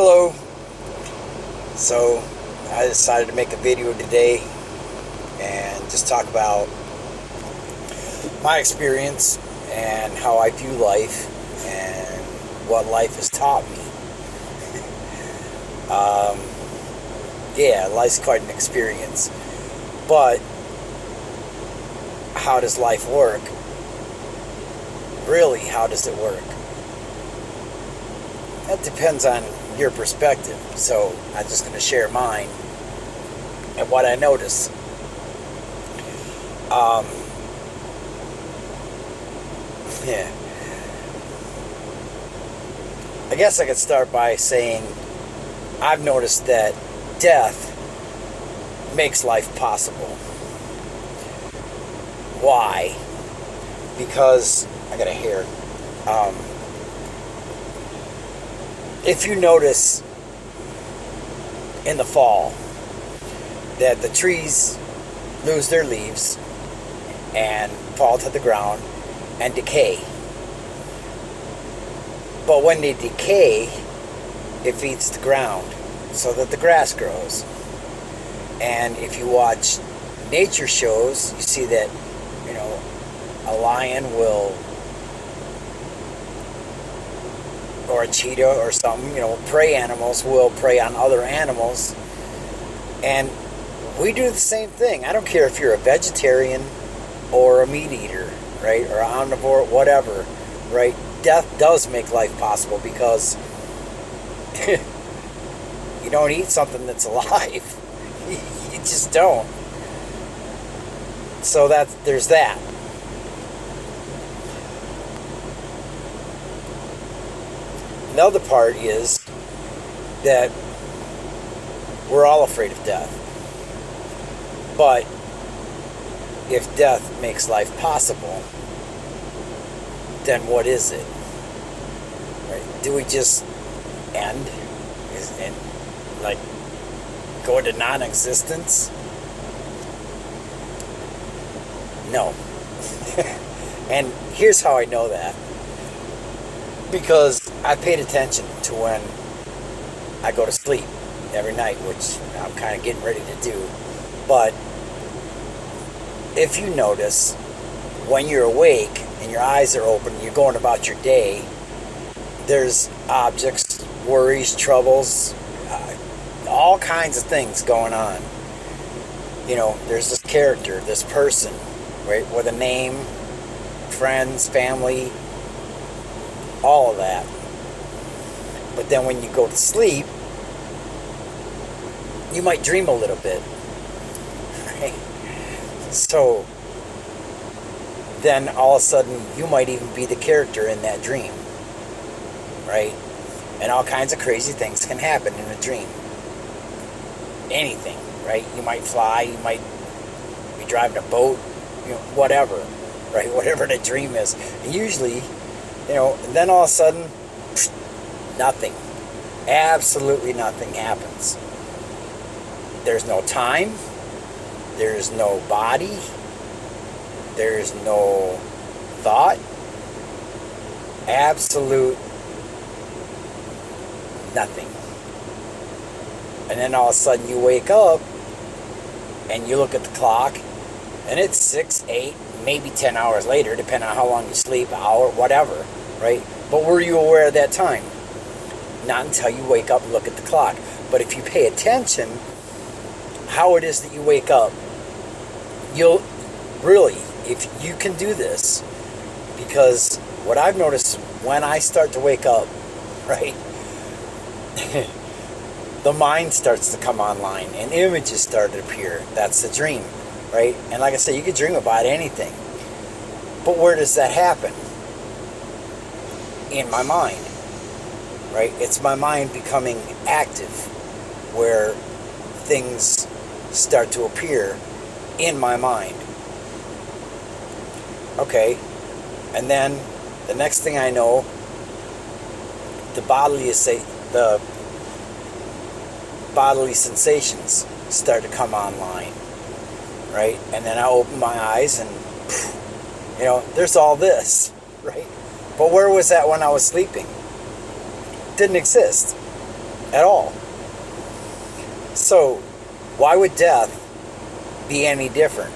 Hello. So I decided to make a video today and just talk about my experience and how I view life and what life has taught me. Life's quite an experience. But how does life work? Really, how does it work? That depends on your perspective. So I'm just going to share mine and what I notice. Yeah. I guess I could start by saying I've noticed that death makes life possible. Why? Because I got a hair. If you notice in the fall that the trees lose their leaves and fall to the ground and decay. But when they decay, it feeds the ground so that the grass grows. And if you watch nature shows, you see that, a lion will, or a cheetah or something, prey animals will prey on other animals. And we do the same thing. I don't care if you're a vegetarian or a meat eater, right? Or omnivore, whatever, right? Death does make life possible because you don't eat something that's alive. You just don't. So there's that. Another part is that we're all afraid of death. But if death makes life possible, then what is it? Right? Do we just end and go into non-existence? No. And here's how I know that. Because I paid attention to when I go to sleep every night, which I'm kind of getting ready to do. But if you notice, when you're awake and your eyes are open, you're going about your day, there's objects, worries, troubles, all kinds of things going on. There's this character, this person, right, with a name, friends, family, all of that. But then when you go to sleep, you might dream a little bit, right? So then all of a sudden you might even be the character in that dream, right? And all kinds of crazy things can happen in a dream. Anything, right? You might fly, you might be driving a boat, whatever, right? Whatever the dream is. And usually, then all of a sudden, nothing. Absolutely nothing happens. There's no time. There's no body. There's no thought. Absolute nothing. And then all of a sudden you wake up and you look at the clock and it's 6, 8, maybe 10 hours later, depending on how long you sleep, hour, whatever, right? But were you aware of that time? Not until you wake up and look at the clock. But if you pay attention how it is that you wake up, you'll really, if you can do this, because what I've noticed when I start to wake up, right, the mind starts to come online and images start to appear. That's the dream, right? And like I said, you can dream about anything. But where does that happen? In my mind, right? It's my mind becoming active, where things start to appear in my mind. Okay, and then the next thing I know, the bodily sensations start to come online, right? And then I open my eyes and, there's all this, right? But where was that when I was sleeping? Didn't exist. at all. So, why would death be any different?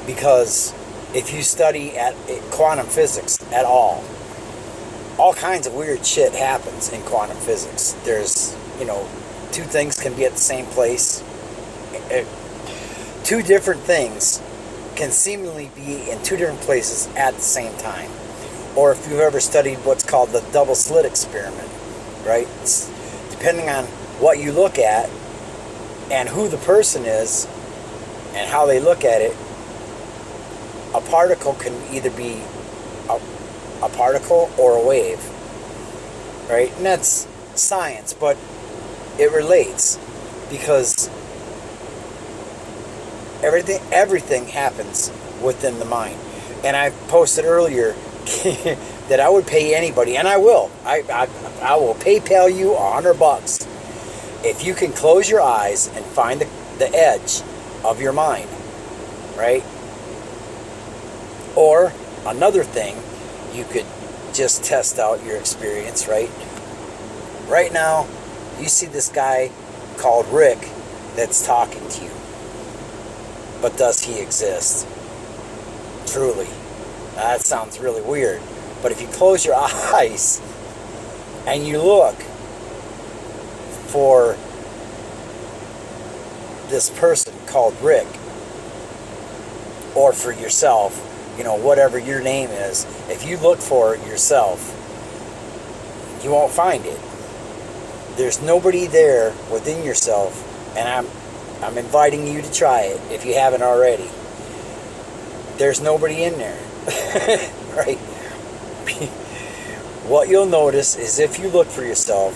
Because if you study at quantum physics at all kinds of weird shit happens in quantum physics. There's, two things can be at the same place. Two different things can seemingly be in two different places at the same time. Or if you've ever studied what's called the double slit experiment, right? It's depending on what you look at and who the person is and how they look at it, a particle can either be a particle or a wave, right? And that's science, but it relates because everything happens within the mind. And I posted earlier that I would pay anybody, and I will. I will PayPal you $100 if you can close your eyes and find the edge of your mind, right? Or another thing, you could just test out your experience, right? Right now, you see this guy called Rick that's talking to you. But does he exist? Truly. Now, that sounds really weird. But if you close your eyes and you look for this person called Rick, or for yourself, whatever your name is, if you look for it yourself, you won't find it. There's nobody there within yourself, and I'm inviting you to try it if you haven't already. There's nobody in there, right? What you'll notice is if you look for yourself,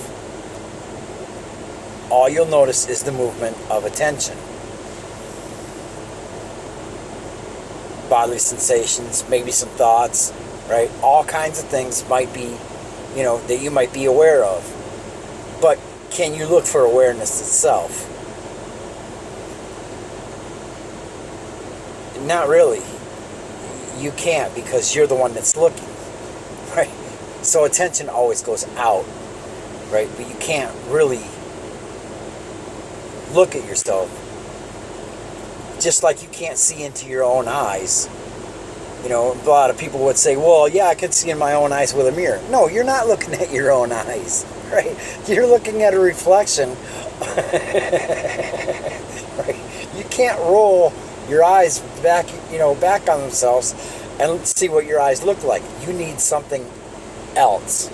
all you'll notice is the movement of attention. Bodily sensations, maybe some thoughts, right? All kinds of things might be, that you might be aware of. But can you look for awareness itself? Not really. You can't, because you're the one that's looking, right? So attention always goes out, right? But you can't really look at yourself. Just like you can't see into your own eyes. A lot of people would say, well, yeah, I can see in my own eyes with a mirror. No, you're not looking at your own eyes, right? You're looking at a reflection. Right? You can't roll your eyes back on themselves and see what your eyes look like. You need something else.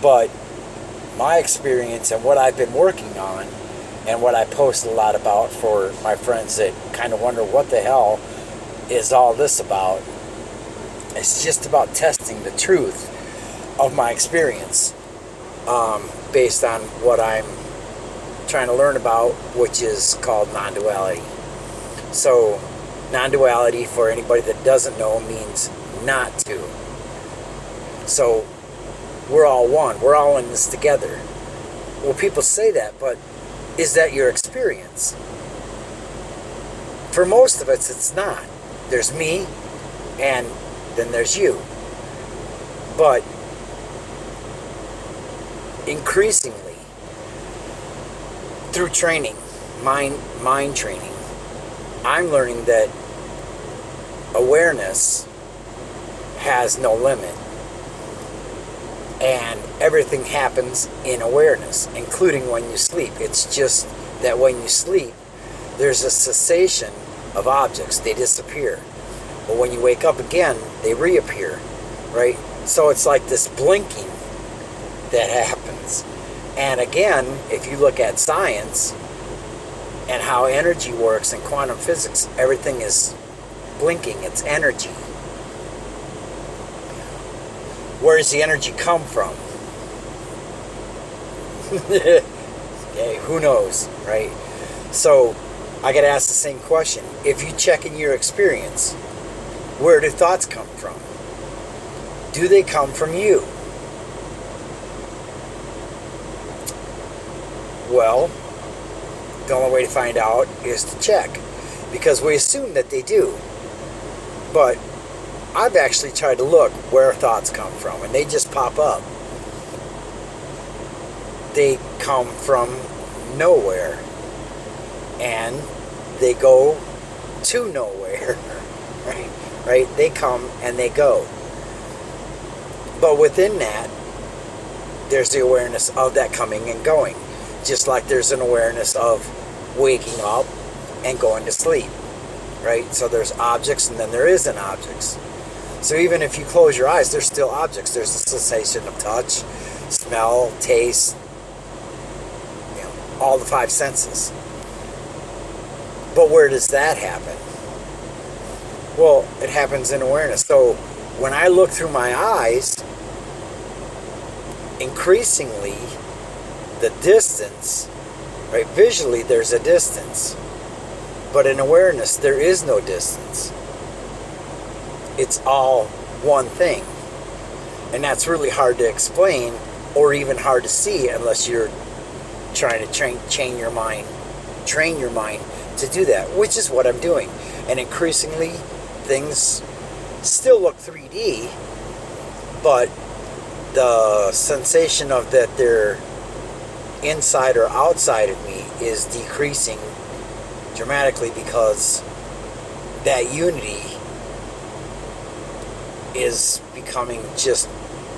But my experience and what I've been working on, and what I post a lot about for my friends that kind of wonder what the hell is all this about, it's just about testing the truth of my experience based on what I'm trying to learn about, which is called non-duality. So non-duality, for anybody that doesn't know, means not to. So we're all one. We're all in this together. Well, people say that, but is that your experience? For most of us, it's not. There's me, and then there's you. But increasingly, through training, mind training, I'm learning that awareness has no limit. And everything happens in awareness, including when you sleep. It's just that when you sleep, there's a cessation of objects. They disappear. But when you wake up again, they reappear, right? So it's like this blinking that happens. And again, if you look at science and how energy works in quantum physics, everything is blinking. It's energy. Where does the energy come from? Okay, who knows, right? So I got to ask the same question. If you check in your experience, where do thoughts come from? Do they come from you? Well, the only way to find out is to check, because we assume that they do. But I've actually tried to look where thoughts come from, and they just pop up. they come from nowhere and they go to nowhere. Right? They come and they go. But within that, there's the awareness of that coming and going. Just like there's an awareness of waking up and going to sleep. Right? So there's objects and then there isn't objects. So even if you close your eyes, there's still objects. There's the sensation of touch, smell, taste, all the five senses. But where does that happen? Well, it happens in awareness. So when I look through my eyes, increasingly the distance, right? Visually there's a distance. But in awareness there is no distance. It's all one thing. And that's really hard to explain or even hard to see unless you're trying to train your mind to do that, which is what I'm doing. And increasingly things still look 3D, but the sensation of that they're inside or outside of me is decreasing dramatically because that unity is becoming just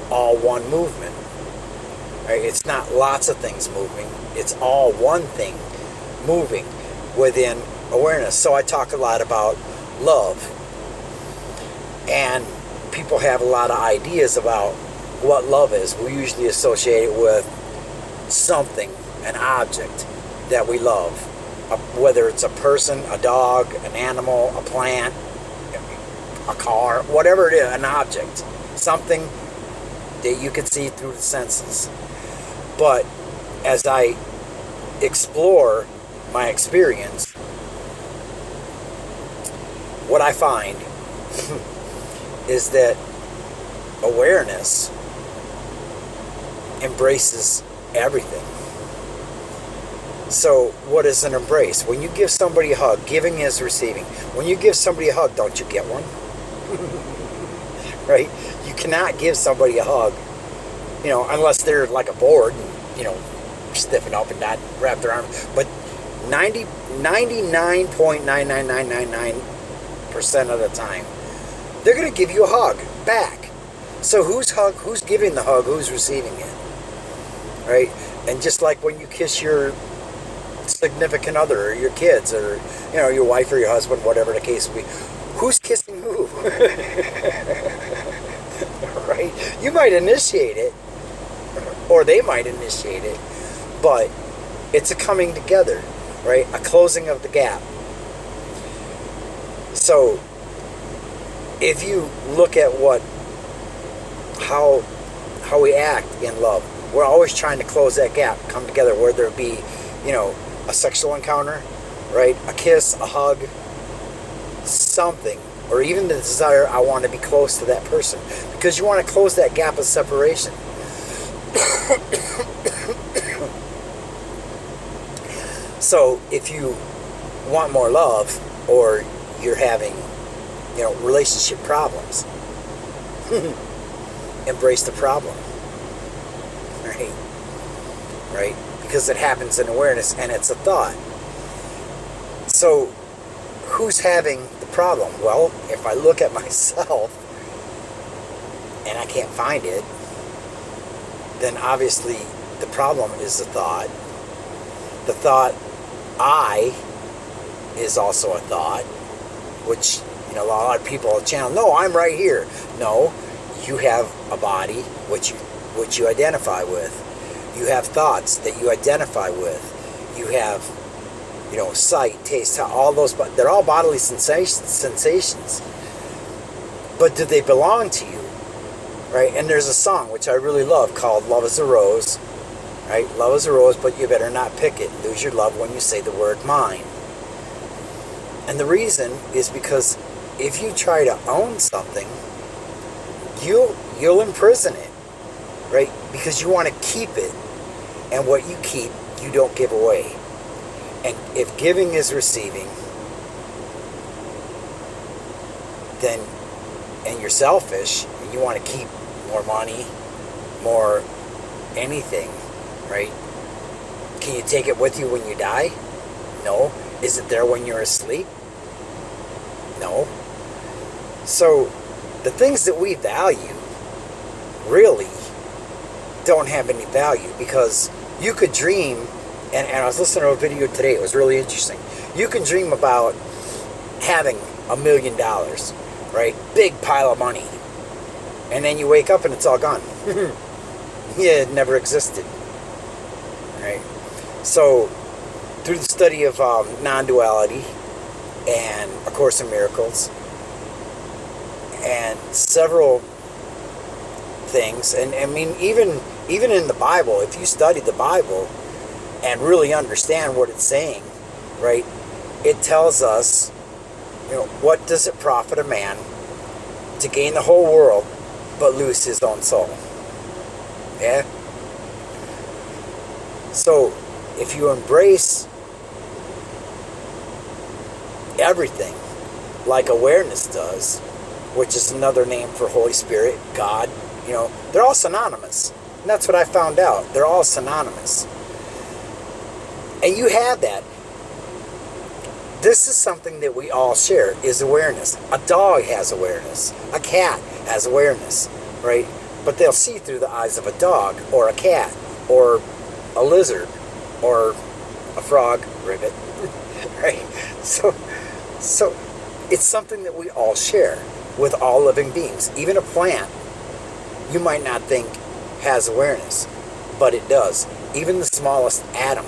all one movement. Right? It's not lots of things moving. It's all one thing moving within awareness. So I talk a lot about love. And people have a lot of ideas about what love is. We usually associate it with something, an object that we love. Whether it's a person, a dog, an animal, a plant, a car, whatever it is, an object. Something that you can see through the senses. But as I explore my experience, what I find is that awareness embraces everything. So what is an embrace? When you give somebody a hug, giving is receiving. When you give somebody a hug, don't you get one? Right? You cannot give somebody a hug, unless they're like a board and, stiffen up and not wrap their arm. But 99.99999% of the time, they're going to give you a hug back. So who's giving the hug, who's receiving it? Right? And just like when you kiss your significant other or your kids or, your wife or your husband, whatever the case may be, who's kissing who? Right? You might initiate it, or they might initiate it, but it's a coming together, right? A closing of the gap. So if you look at how we act in love, we're always trying to close that gap, come together, whether it be, a sexual encounter, right? A kiss, a hug, something, or even the desire, I want to be close to that person, because you want to close that gap of separation. So if you want more love, or you're having, relationship problems, embrace the problem. Right? Because it happens in awareness and it's a thought. So who's having the problem? Well, if I look at myself and I can't find it, then obviously the problem is the thought. The thought I is also a thought, which, a lot of people channel, no, I'm right here. No, you have a body which you identify with. You have thoughts that you identify with. You have, sight, taste, all those, they're all bodily sensations. But do they belong to you? Right? And there's a song which I really love called Love is a Rose. Right? Love is a rose, but you better not pick it. Lose your love when you say the word mine. And the reason is because if you try to own something, you'll imprison it. Right? Because you want to keep it. And what you keep, you don't give away. And if giving is receiving, then, and you're selfish, and you want to keep more money, more anything, right? Can you take it with you when you die? No. Is it there when you're asleep? No. So the things that we value really don't have any value, because you could dream, and I was listening to a video today, it was really interesting. You can dream about having $1 million, right? Big pile of money. And then you wake up and it's all gone. Yeah, it never existed. Right? So, through the study of non-duality and A Course in Miracles and several things, and I mean, even in the Bible, if you study the Bible and really understand what it's saying, right, it tells us, what does it profit a man to gain the whole world but lose his own soul? Yeah? So, if you embrace everything like awareness does, which is another name for Holy Spirit, God, they're all synonymous. And that's what I found out. They're all synonymous. And you have that. This is something that we all share, is awareness. A dog has awareness. A cat has awareness, right? But they'll see through the eyes of a dog or a cat or a lizard or a frog, ribbit, right? So it's something that we all share with all living beings. Even a plant, you might not think has awareness, but it does. Even the smallest atom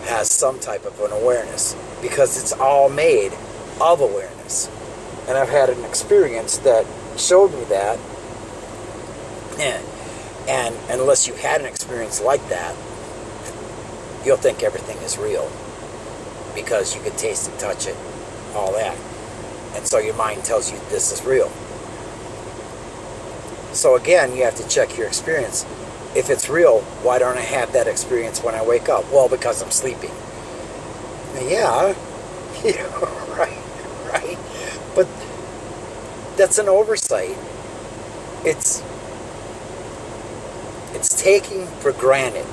has some type of an awareness, because it's all made of awareness. And I've had an experience that showed me that. And unless you had an experience like that, you'll think everything is real, because you can taste it, touch it, all that. And so your mind tells you this is real. So again, you have to check your experience. If it's real, why don't I have that experience when I wake up? Well, because I'm sleeping. Yeah, right. But that's an oversight. It's taking for granted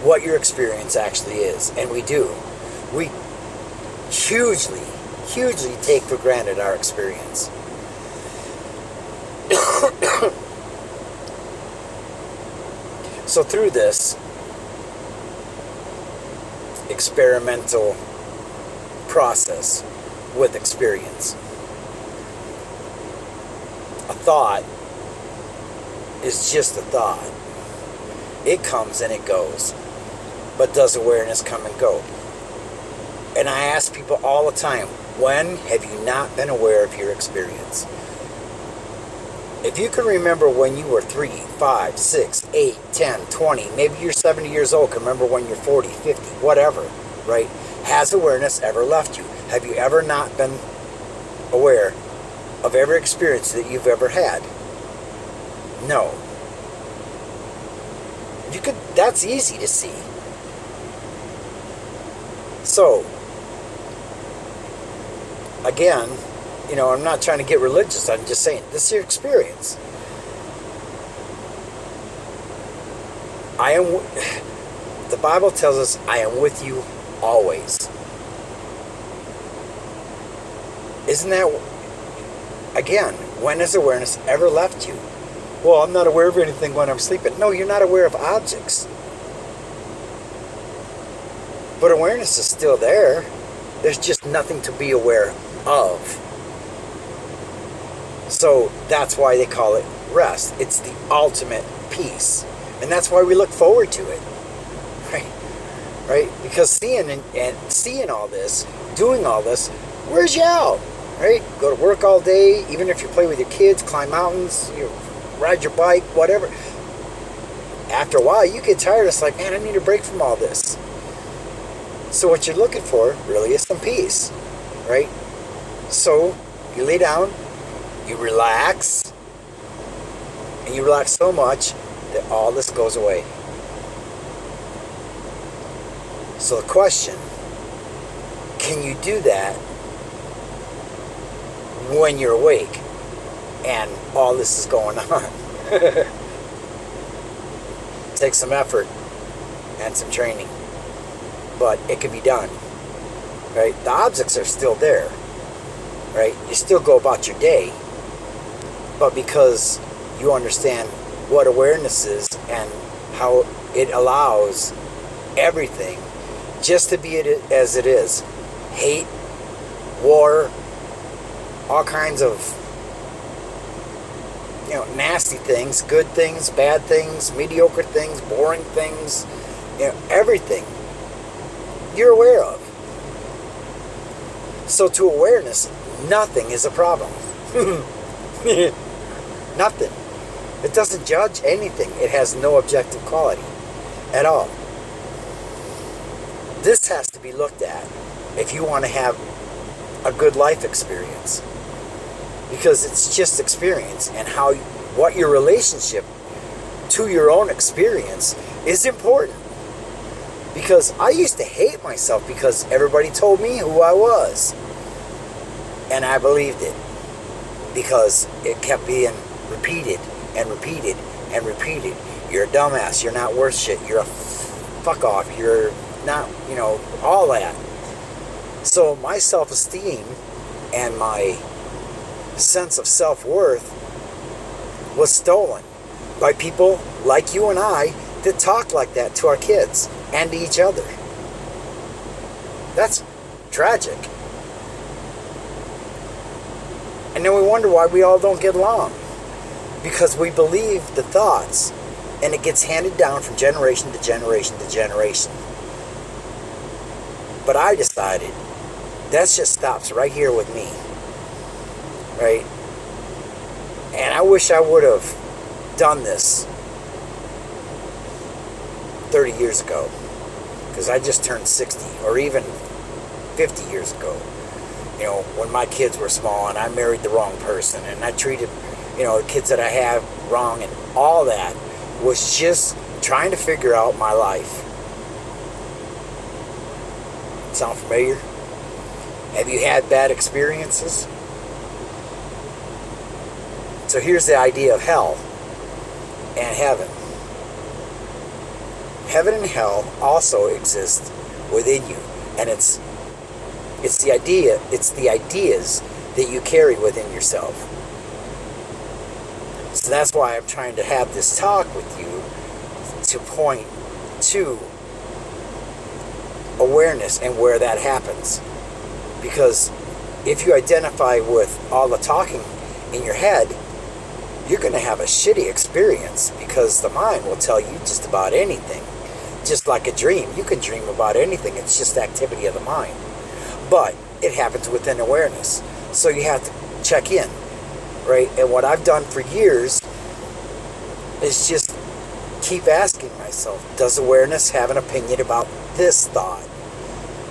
what your experience actually is. And we do. We hugely take for granted our experience. So through this experimental process with experience, a thought is just a thought. It comes and it goes. But does awareness come and go? And I ask people all the time, when have you not been aware of your experience? If you can remember when you were 3, 5, 6, 8, 10, 20, maybe you're 70 years old, can remember when you're 40, 50, whatever, right? Has awareness ever left you? Have you ever not been aware of every experience that you've ever had? No. That's easy to see. So, again, I'm not trying to get religious. I'm just saying, this is your experience. The Bible tells us, I am with you always. Isn't that, again, when has awareness ever left you? Well, I'm not aware of anything when I'm sleeping. No, you're not aware of objects. But awareness is still there. There's just nothing to be aware of. So that's why they call it rest. It's the ultimate peace. And that's why we look forward to it. Right? Because seeing all this, doing all this, wears you out. Right? Go to work all day, even if you play with your kids, climb mountains, ride your bike, whatever. After a while, you get tired. It's like, man, I need a break from all this. So what you're looking for really is some peace. Right? So you lay down, you relax, and you relax so much that all this goes away. So the question, can you do that when you're awake and all this is going on? takes some effort and some training, but it can be done, right? The objects are still there, right? You still go about your day, but because you understand what awareness is and how it allows everything just to be as it is. Hate, war, all kinds of, nasty things, good things, bad things, mediocre things, boring things, everything you're aware of. So to awareness, nothing is a problem. Nothing. It doesn't judge anything. It has no objective quality at all. This has to be looked at if you want to have a good life experience, because it's just experience, and what your relationship to your own experience is important. Because I used to hate myself because everybody told me who I was, and I believed it because it kept being repeated and repeated and repeated. You're a dumbass, you're not worth shit, you're a fuck off, you're not, all that. So my self-esteem and my sense of self-worth was stolen by people like you and I that talk like that to our kids and to each other. That's tragic. And then we wonder why we all don't get along. Because we believe the thoughts, and it gets handed down from generation to generation to generation. But I decided that just stops right here with me, right? And I wish I would have done this 30 years ago, because I just turned 60, or even 50 years ago, when my kids were small and I married the wrong person and I treated, the kids that I have wrong, and all that was just trying to figure out my life. Sound familiar? Have you had bad experiences? So here's the idea of hell and heaven. Heaven and hell also exist within you, and it's the ideas that you carry within yourself. So that's why I'm trying to have this talk with you, to point to awareness and where that happens. Because if you identify with all the talking in your head, you're going to have a shitty experience, because the mind will tell you just about anything. Just like a dream. You can dream about anything. It's just activity of the mind. But it happens within awareness. So you have to check in, right? And what I've done for years is just keep asking myself, does awareness have an opinion about this thought?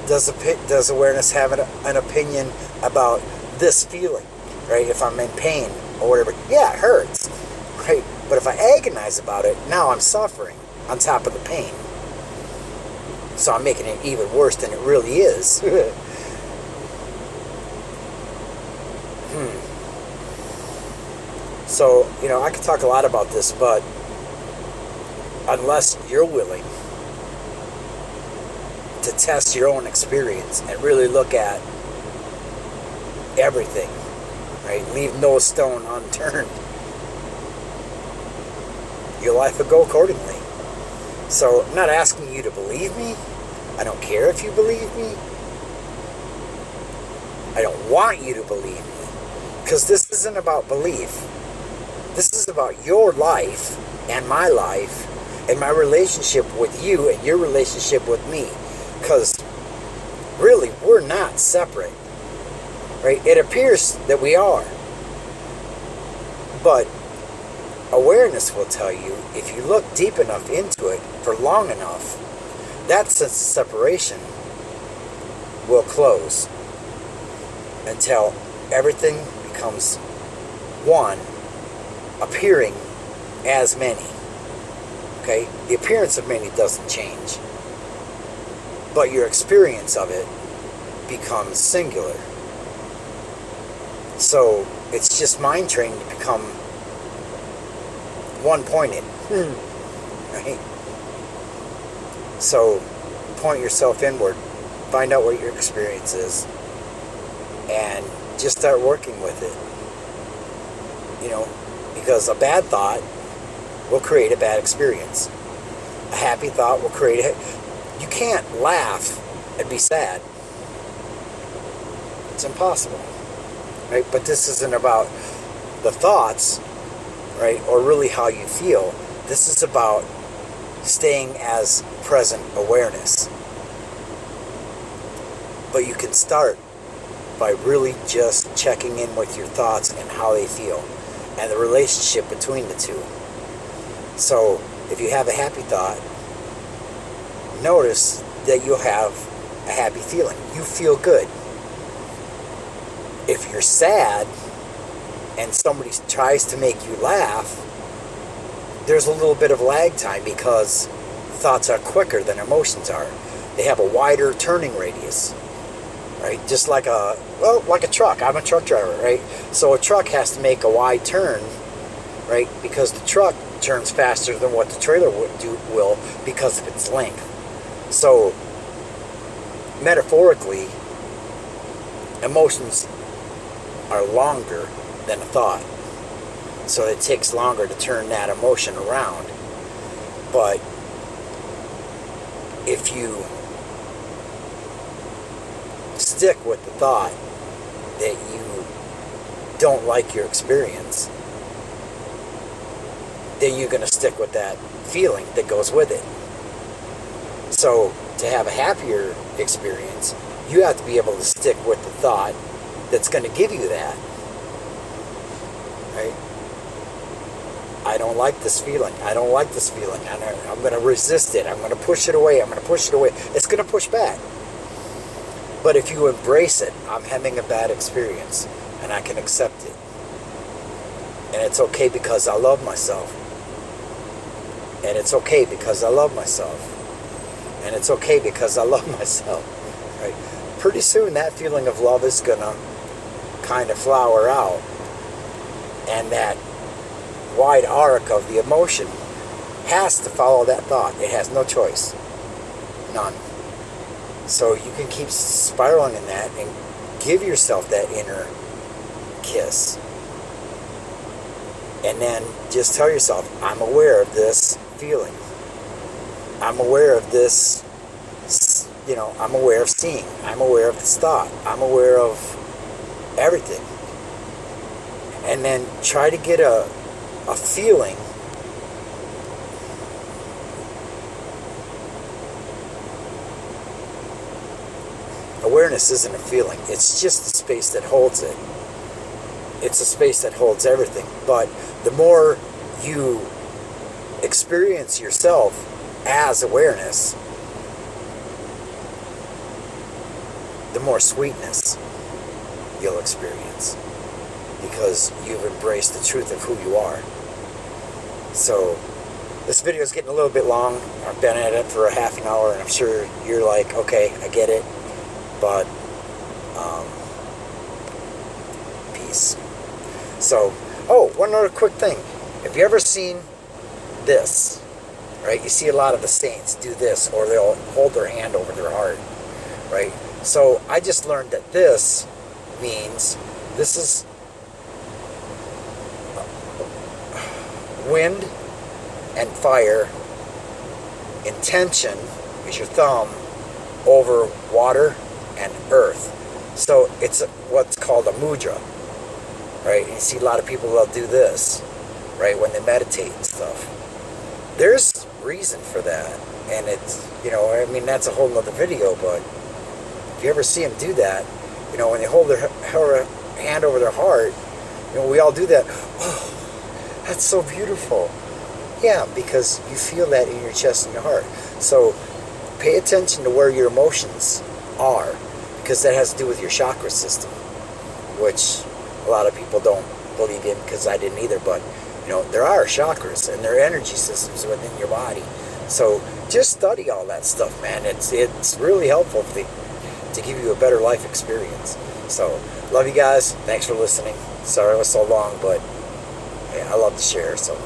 Does awareness have an opinion about this feeling, right? If I'm in pain or whatever, yeah, it hurts, right? But if I agonize about it, now I'm suffering on top of the pain. So I'm making it even worse than it really is. So, I could talk a lot about this, but unless you're willing to test your own experience and really look at everything, right? Leave no stone unturned, your life will go accordingly. So I'm not asking you to believe me. I don't care if you believe me. I don't want you to believe me, because this isn't about belief. This is about your life and my life and my relationship with you and your relationship with me. Because really, we're not separate, right? It appears that we are. But awareness will tell you, if you look deep enough into it for long enough, that sense of separation will close until everything becomes one, appearing as many. Okay? The appearance of many doesn't change, but your experience of it becomes singular. So it's just mind training to become one-pointed. Right? So point yourself inward, find out what your experience is, and just start working with it. Because a bad thought will create a bad experience. A happy thought will create You can't laugh and be sad. It's impossible, right? But this isn't about the thoughts, right, or really how you feel. This is about staying as present awareness. But you can start by really just checking in with your thoughts and how they feel and the relationship between the two. So if you have a happy thought, notice that you'll have a happy feeling. You feel good. If you're sad and somebody tries to make you laugh, there's a little bit of lag time because thoughts are quicker than emotions are. They have a wider turning radius, right? Just like a truck. I'm a truck driver, right? So a truck has to make a wide turn, right? Because the truck turns faster than what the trailer will because of its length. So metaphorically, emotions are longer than a thought. So it takes longer to turn that emotion around. But if you stick with the thought that you don't like your experience, then you're going to stick with that feeling that goes with it. So to have a happier experience, you have to be able to stick with the thought that's going to give you that. Right? I don't like this feeling. I don't like this feeling. I'm going to resist it. I'm going to push it away. I'm going to push it away. It's going to push back. But if you embrace it, I'm having a bad experience, and I can accept it. And it's okay because I love myself. And it's okay because I love myself. And it's okay because I love myself. Right? Pretty soon that feeling of love is going to kind of flower out. And that wide arc of the emotion has to follow that thought. It has no choice. None. So you can keep spiraling in that and give yourself that inner kiss. And then just tell yourself, I'm aware of this feeling. I'm aware of this, I'm aware of seeing. I'm aware of this thought. I'm aware of everything. And then try to get a feeling awareness isn't a feeling. It's just a space that holds it. It's a space that holds everything. But the more you experience yourself as awareness, the more sweetness you'll experience, because you've embraced the truth of who you are. So this video is getting a little bit long. I've been at it for a half an hour, and I'm sure you're like, okay, I get it. But peace. So, one other quick thing. Have you ever seen this? Right? You see a lot of the saints do this, or they'll hold their hand over their heart. Right? So I just learned that this means this is wind and fire. Intention is your thumb over water and earth. So it's what's called a mudra, right? And you see a lot of people that'll do this, right, when they meditate and stuff. There's reason for that, and it's, that's a whole nother video, but if you ever see them do that, when they hold their hand over their heart, we all do that. Oh, that's so beautiful. Yeah, because you feel that in your chest and your heart. So pay attention to where your emotions are, because that has to do with your chakra system, which a lot of people don't believe in, because I didn't either. But there are chakras and there are energy systems within your body. So just study all that stuff, man. It's really helpful to give you a better life experience. So love you guys. Thanks for listening. Sorry it was so long, but I love to share. So